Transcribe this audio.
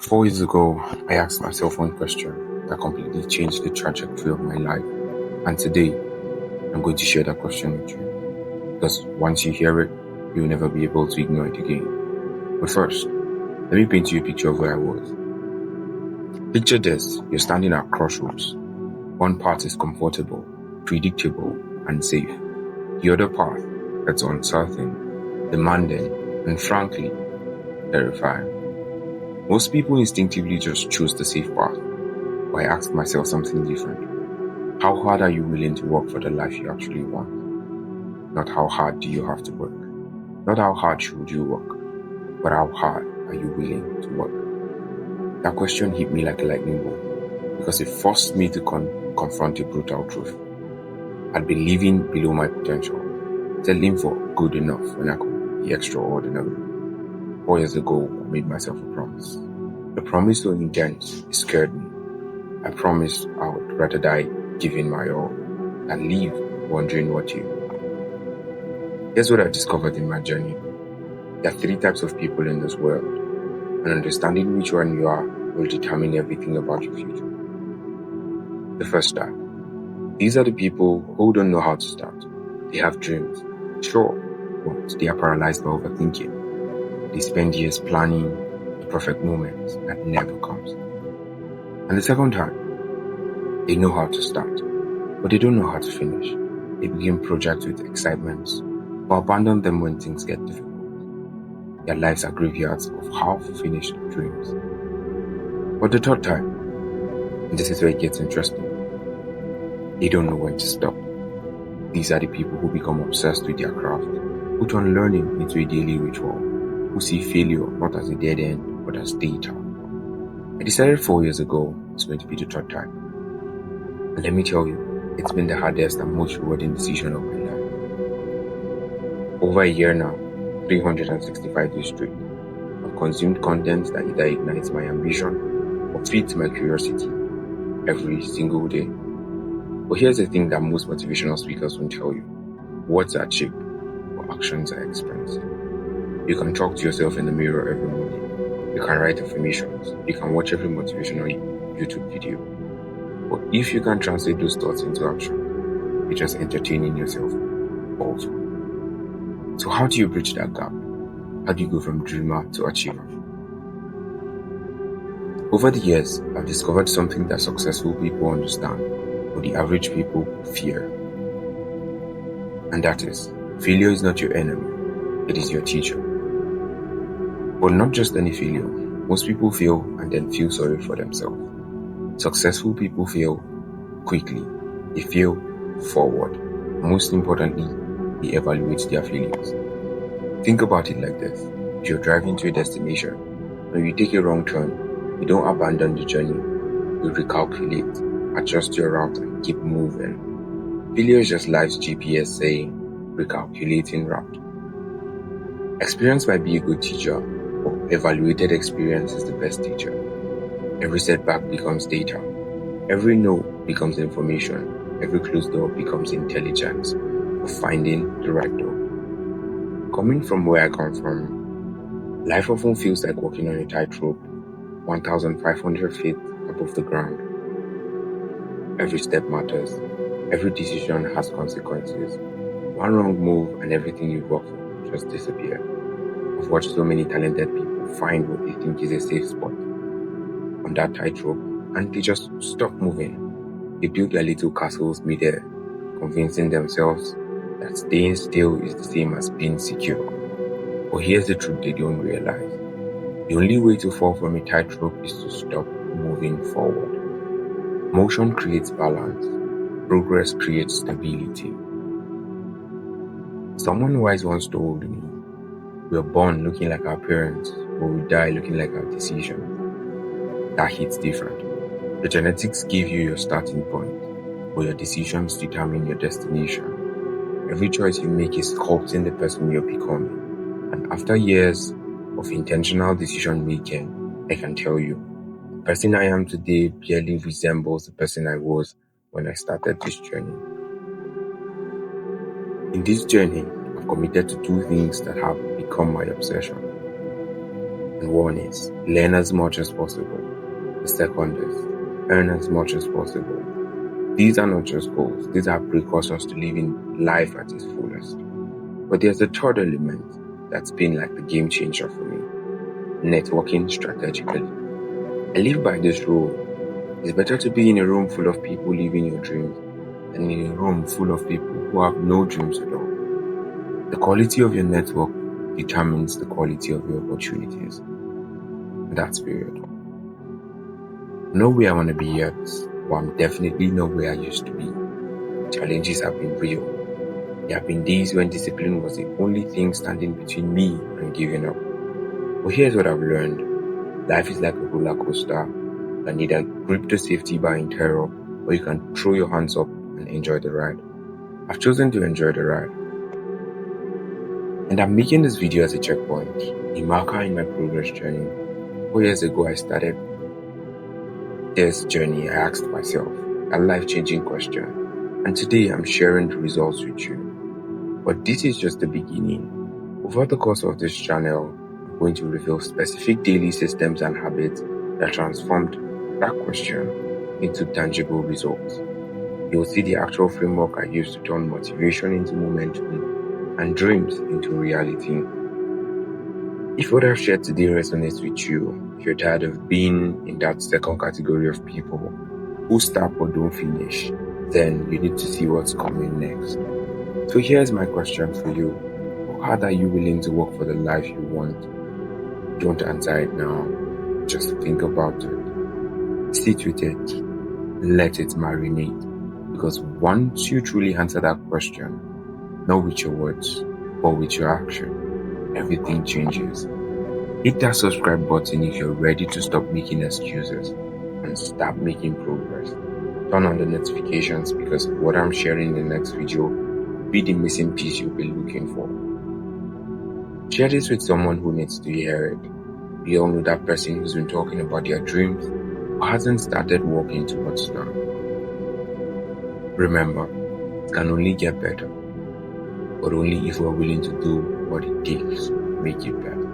4 years ago, I asked myself one question that completely changed the trajectory of my life. And today, I'm going to share that question with you. Because once you hear it, you'll never be able to ignore it again. But first, let me paint you a picture of where I was. Picture this, you're standing at crossroads. One path is comfortable, predictable, and safe. The other path that's uncertain, demanding, and frankly, terrifying. Most people instinctively just choose the safe path. But I asked myself something different. How hard are you willing to work for the life you actually want? Not how hard do you have to work. Not how hard should you work, but how hard are you willing to work? That question hit me like a lightning bolt because it forced me to confront a brutal truth. I'd been living below my potential, settling for good enough when I could be extraordinary. 4 years ago, I made myself a promise. The promise so intense, it scared me. I promised I would rather die giving my all than leave wondering what you. Here's what I discovered in my journey. There are 3 types of people in this world, and understanding which one you are will determine everything about your future. The first type. These are the people who don't know how to start. They have dreams, sure, but they are paralyzed by overthinking. They spend years planning the perfect moment that never comes. And the second type. They know how to start, but they don't know how to finish. They begin projects with excitement, but abandon them when things get difficult. Their lives are graveyards of half-finished dreams. But the third type, and this is where it gets interesting, they don't know when to stop. These are the people who become obsessed with their craft, who turn learning into a daily ritual, who see failure not as a dead end, but as data. I decided 4 years ago it's going to be the third type. And let me tell you, it's been the hardest and most rewarding decision of my life. Over a year now, 365 days straight, I've consumed content that either ignites my ambition or feeds my curiosity every single day. But here's the thing that most motivational speakers won't tell you. Words are cheap, but actions are expensive. You can talk to yourself in the mirror every morning. You can write affirmations. You can watch every motivational YouTube video. But if you can't translate those thoughts into action, you're just entertaining yourself also. So how do you bridge that gap? How do you go from dreamer to achiever? Over the years, I've discovered something that successful people understand, but the average people fear. And that is, failure is not your enemy, it is your teacher. But not just any failure. Most people fail and then feel sorry for themselves. Successful people fail quickly. They fail forward. Most importantly, they evaluate their failures. Think about it like this. If you're driving to a destination, when you take a wrong turn, you don't abandon the journey. You recalculate, adjust your route, and keep moving. Failure is just life's GPS saying, recalculating route. Experience might be a good teacher, but evaluated experience is the best teacher. Every setback becomes data. Every no becomes information. Every closed door becomes intelligence for finding the right door. Coming from where I come from, life often feels like walking on a tightrope, 1,500 feet above the ground. Every step matters. Every decision has consequences. One wrong move and everything you've worked for just disappear. I've watched so many talented people find what they think is a safe spot on that tightrope, and they just stop moving. They build their little castles mid-air, convincing themselves that staying still is the same as being secure. But here's the truth they don't realize. The only way to fall from a tightrope is to stop moving forward. Motion creates balance. Progress creates stability. Someone wise once told me, we are born looking like our parents, but we die looking like our decisions. That hits different. The genetics give you your starting point, but your decisions determine your destination. Every choice you make is sculpting the person you're becoming. And after years of intentional decision making, I can tell you, the person I am today barely resembles the person I was when I started this journey. In this journey, I've committed to 2 things that have become my obsession. And one is learn as much as possible. The second is earn as much as possible. These are not just goals, these are precursors to living life at its fullest. But there's a third element that's been like the game changer for me: networking strategically. I live by this rule: it's better to be in a room full of people living your dreams than in a room full of people who have no dreams at all. The quality of your network determines the quality of your opportunities. And that's period. I know where I want to be yet, but I'm definitely not where I used to be. Challenges have been real. There have been days when discipline was the only thing standing between me and giving up. But here's what I've learned: life is like a roller coaster. You can either grip the safety bar in terror, or you can throw your hands up and enjoy the ride. I've chosen to enjoy the ride. And I'm making this video as a checkpoint, a marker in my progress journey. 4 years ago, I started this journey. I asked myself a life-changing question, and today I'm sharing the results with you. But this is just the beginning. Over the course of this channel, I'm going to reveal specific daily systems and habits that transformed that question into tangible results. You'll see the actual framework I used to turn motivation into momentum and dreams into reality. If what I've shared today resonates with you, if you're tired of being in that second category of people who start but don't finish, then you need to see what's coming next. So here's my question for you: how hard are you willing to work for the life you want? Don't answer it now. Just think about it. Sit with it. Let it marinate. Because once you truly answer that question, not with your words, but with your action, everything changes. Hit that subscribe button if you're ready to stop making excuses and start making progress. Turn on the notifications, because what I'm sharing in the next video will be the missing piece you'll be looking for. Share this with someone who needs to hear it. We all know that person who's been talking about their dreams but hasn't started walking towards them. Remember, it can only get better, but only if we're willing to do what it takes to make it better.